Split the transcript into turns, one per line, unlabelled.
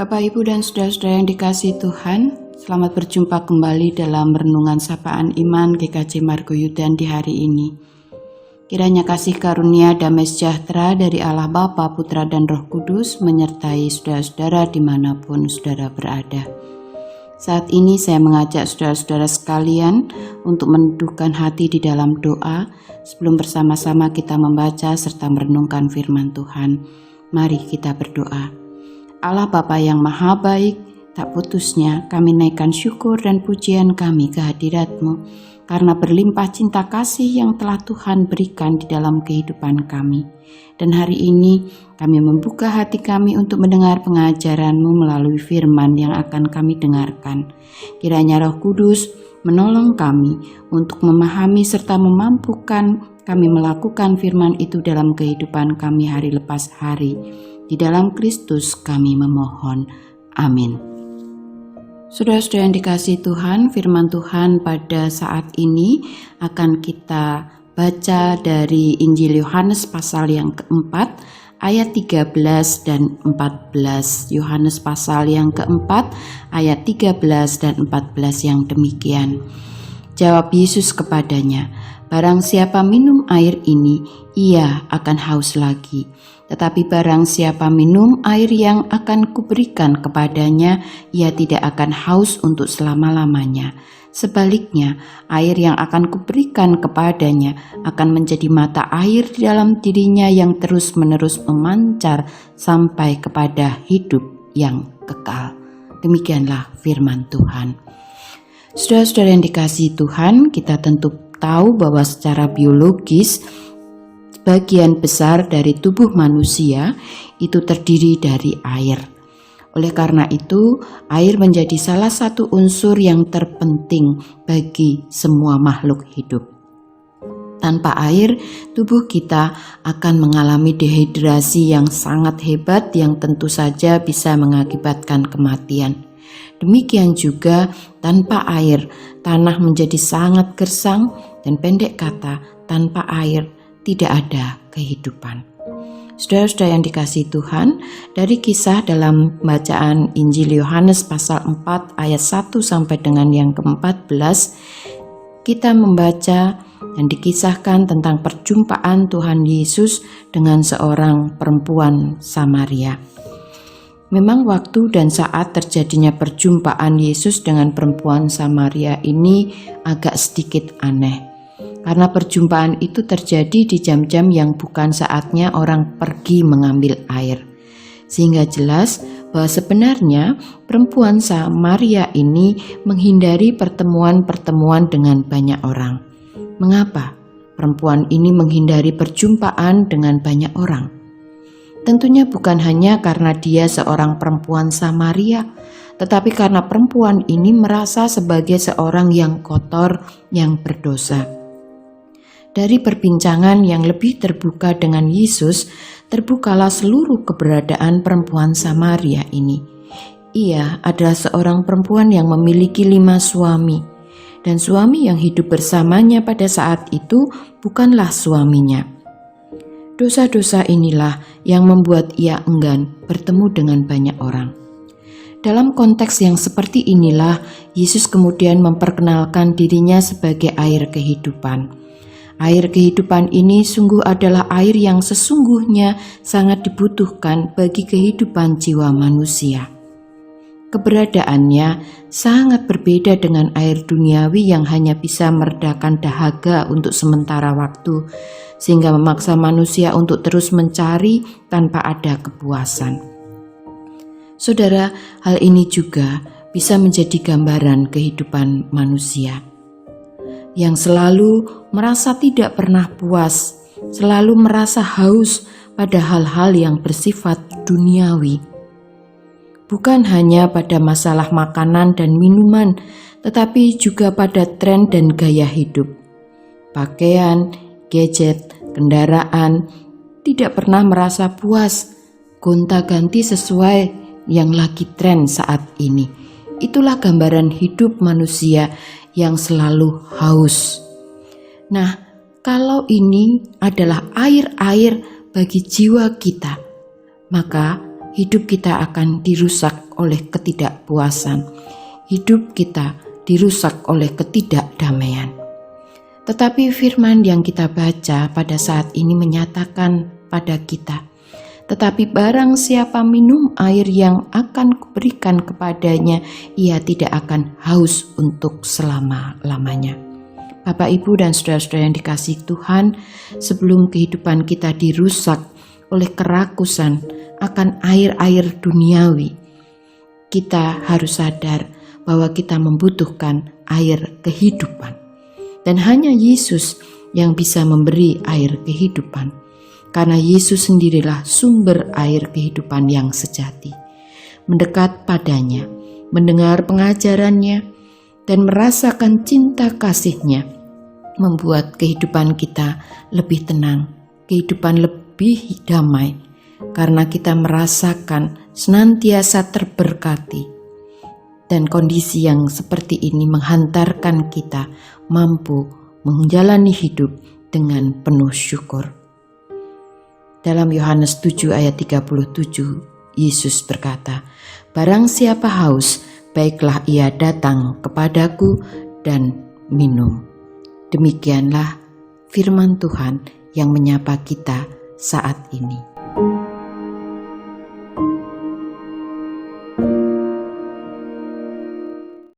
Bapak, Ibu, dan saudara-saudara yang dikasihi Tuhan, selamat berjumpa kembali dalam Renungan Sapaan Iman GKJ Margoyudan di hari ini. Kiranya kasih karunia damai sejahtera dari Allah Bapa, Putra, dan Roh Kudus menyertai saudara-saudara dimanapun saudara berada. Saat ini saya mengajak saudara-saudara sekalian untuk meneduhkan hati di dalam doa sebelum bersama-sama kita membaca serta merenungkan firman Tuhan. Mari kita berdoa. Allah Bapa yang Maha Baik, tak putusnya kami naikkan syukur dan pujian kami ke hadirat-Mu karena berlimpah cinta kasih yang telah Tuhan berikan di dalam kehidupan kami. Dan hari ini kami membuka hati kami untuk mendengar pengajaran-Mu melalui firman yang akan kami dengarkan. Kiranya Roh Kudus menolong kami untuk memahami serta memampukan kami melakukan firman itu dalam kehidupan kami hari lepas hari. Di dalam Kristus kami memohon. Amin. Saudara-saudara yang dikasihi Tuhan, firman Tuhan pada saat ini akan kita baca dari Injil Yohanes pasal yang keempat, ayat 13 dan 14. Yohanes pasal yang keempat, ayat 13 dan 14 yang demikian. Jawab Yesus kepadanya, "Barang siapa minum air ini, ia akan haus lagi. Tetapi barang siapa minum air yang akan kuberikan kepadanya, ia tidak akan haus untuk selama-lamanya. Sebaliknya, air yang akan kuberikan kepadanya akan menjadi mata air di dalam dirinya yang terus-menerus memancar sampai kepada hidup yang kekal." Demikianlah firman Tuhan. Saudara-saudara yang dikasihi Tuhan, kita tentu tahu bahwa secara biologis bagian besar dari tubuh manusia itu terdiri dari air. Oleh karena itu, air menjadi salah satu unsur yang terpenting bagi semua makhluk hidup. Tanpa air, tubuh kita akan mengalami dehidrasi yang sangat hebat yang tentu saja bisa mengakibatkan kematian. Demikian juga tanpa air, tanah menjadi sangat gersang dan pendek kata, tanpa air tidak ada kehidupan. Saudara-saudara yang dikasihi Tuhan, dari kisah dalam bacaan Injil Yohanes pasal 4 ayat 1 sampai dengan yang ke-14, kita membaca dan dikisahkan tentang perjumpaan Tuhan Yesus dengan seorang perempuan Samaria. Memang waktu dan saat terjadinya perjumpaan Yesus dengan perempuan Samaria ini agak sedikit aneh. Karena perjumpaan itu terjadi di jam-jam yang bukan saatnya orang pergi mengambil air. Sehingga jelas bahwa sebenarnya perempuan Samaria ini menghindari pertemuan-pertemuan dengan banyak orang. Mengapa perempuan ini menghindari perjumpaan dengan banyak orang? Tentunya bukan hanya karena dia seorang perempuan Samaria, tetapi karena perempuan ini merasa sebagai seorang yang kotor, yang berdosa. Dari perbincangan yang lebih terbuka dengan Yesus, terbukalah seluruh keberadaan perempuan Samaria ini. Ia adalah seorang perempuan yang memiliki 5 suami, dan suami yang hidup bersamanya pada saat itu bukanlah suaminya. Dosa-dosa inilah yang membuat ia enggan bertemu dengan banyak orang. Dalam konteks yang seperti inilah, Yesus kemudian memperkenalkan dirinya sebagai air kehidupan. Air kehidupan ini sungguh adalah air yang sesungguhnya sangat dibutuhkan bagi kehidupan jiwa manusia. Keberadaannya sangat berbeda dengan air duniawi yang hanya bisa meredakan dahaga untuk sementara waktu, sehingga memaksa manusia untuk terus mencari tanpa ada kepuasan. Saudara, hal ini juga bisa menjadi gambaran kehidupan manusia yang selalu merasa tidak pernah puas, selalu merasa haus pada hal-hal yang bersifat duniawi. Bukan hanya pada masalah makanan dan minuman, tetapi juga pada tren dan gaya hidup. Pakaian, gadget, kendaraan, tidak pernah merasa puas, gonta-ganti sesuai yang lagi tren saat ini. Itulah gambaran hidup manusia yang selalu haus. Nah, kalau ini adalah air-air bagi jiwa kita, maka hidup kita akan dirusak oleh ketidakpuasan. Hidup kita dirusak oleh ketidakdamaian. Tetapi firman yang kita baca pada saat ini menyatakan pada kita, tetapi barang siapa minum air yang akan kuberikan kepadanya, ia tidak akan haus untuk selama-lamanya. Bapak, Ibu, dan saudara-saudara yang dikasihi Tuhan, sebelum kehidupan kita dirusak oleh kerakusan akan air-air duniawi, kita harus sadar bahwa kita membutuhkan air kehidupan. Dan hanya Yesus yang bisa memberi air kehidupan. Karena Yesus sendirilah sumber air kehidupan yang sejati. Mendekat padanya, mendengar pengajarannya, dan merasakan cinta kasih-Nya membuat kehidupan kita lebih tenang, kehidupan lebih damai, karena kita merasakan senantiasa terberkati. Dan kondisi yang seperti ini menghantarkan kita mampu menjalani hidup dengan penuh syukur. Dalam Yohanes 7 ayat 37, Yesus berkata, "Barang siapa haus, baiklah ia datang kepadaku dan minum." Demikianlah firman Tuhan yang menyapa kita saat ini.